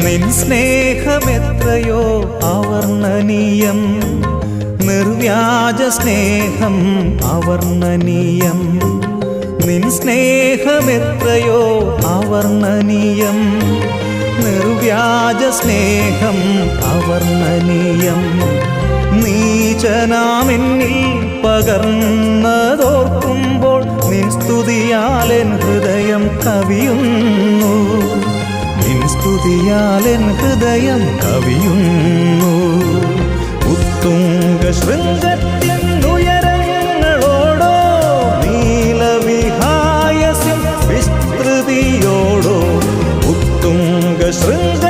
നിൻ സ്നേഹമെത്രയോ അവർണ്ണനീയം, നിർവ്യാജ സ്നേഹം അവർണ്ണനീയം. നിൻ സ്നേഹമെത്രയോ അവർണ്ണനീയം, നിർവ്യാജ സ്നേഹം അവർണ്ണനീയം. നീചനാമെന്നിൽ പകർന്നതോർക്കുമ്പോൾ നിൻ സ്തുതിയാലെൻ ഹൃദയം കവിയുന്നു, നിൻ സ്തുതിയാലെൻ ഹൃദയം കവിയുന്നു. ഉത്തുംഗ ശൃംഗത്തിനുയരങ്ങളോടോ നീലവിഹായസ്യം വിസ്തൃതിയോടോ, ഉത്തുംഗ ശൃംഗ